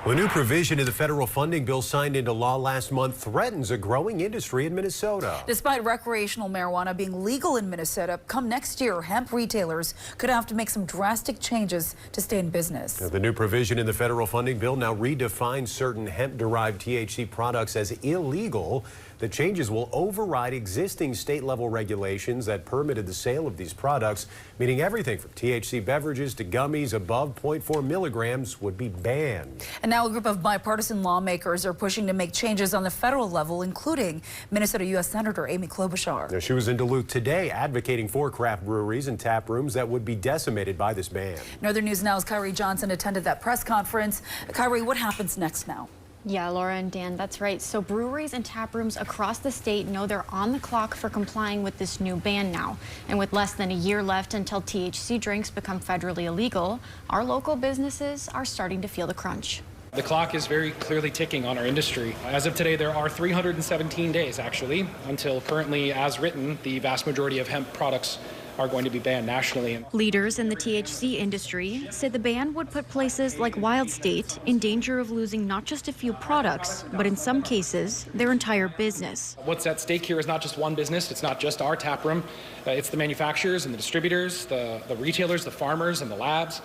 Well, a new provision in the federal funding bill signed into law last month threatens a growing industry in Minnesota. Despite recreational marijuana being legal in Minnesota, come next year, hemp retailers could have to make some drastic changes to stay in business. Now, the new provision in the federal funding bill now redefines certain hemp-derived THC products as illegal. The changes will override existing state-level regulations that permitted the sale of these products, meaning everything from THC beverages to gummies above 0.4 milligrams would be banned. And now a group of bipartisan lawmakers are pushing to make changes on the federal level, including Minnesota U.S. Senator Amy Klobuchar. Now, she was in Duluth today advocating for craft breweries and tap rooms that would be decimated by this ban. Northern News Now's Kyrie Johnson attended that press conference. Kyrie, what happens next now? Yeah, Laura and Dan, that's right. So breweries and tap rooms across the state know they're on the clock for complying with this new ban now. And with less than a year left until THC drinks become federally illegal, our local businesses are starting to feel the crunch. The clock is very clearly ticking on our industry. As of today, there are 317 days, actually, until currently, as written, the vast majority of hemp products are going to be banned nationally. Leaders in the THC industry say the ban would put places like Wild State in danger of losing not just a few products, but in some cases, their entire business. What's at stake here is not just one business. It's not just our tap room. It's the manufacturers and the distributors, the retailers, the farmers, and the labs.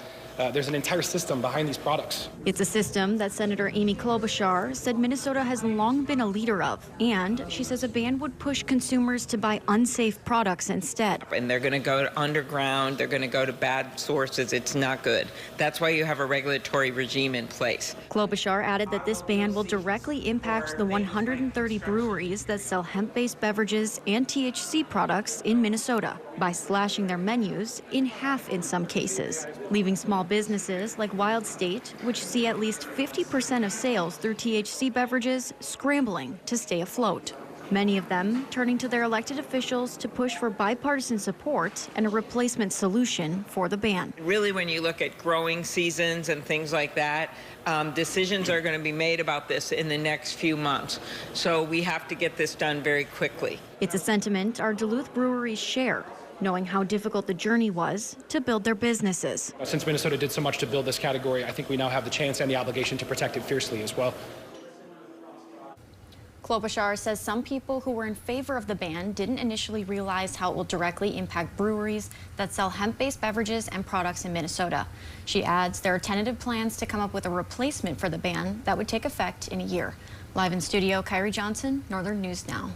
There's an entire system behind these products. It's a system that Senator Amy Klobuchar said Minnesota has long been a leader of, and she says a ban would push consumers to buy unsafe products instead. And they're going to go underground, they're going to go to bad sources. It's not good. That's why you have a regulatory regime in place. Klobuchar added that this ban will directly impact the 130 breweries that sell hemp-based beverages and THC products in Minnesota by slashing their menus in half in some cases, leaving small businesses like Wild State, which see at least 50% of sales through THC beverages, scrambling to stay afloat. Many of them turning to their elected officials to push for bipartisan support and a replacement solution for the ban. Really, when you look at growing seasons and things like that, decisions are going to be made about this in the next few months. So we have to get this done very quickly. It's a sentiment our Duluth breweries share, knowing how difficult the journey was to build their businesses. Since Minnesota did so much to build this category, I think we now have the chance and the obligation to protect it fiercely as well. Klobuchar says some people who were in favor of the ban didn't initially realize how it will directly impact breweries that sell hemp-based beverages and products in Minnesota. She adds there are tentative plans to come up with a replacement for the ban that would take effect in a year. Live in studio, Kyrie Johnson, Northern News Now.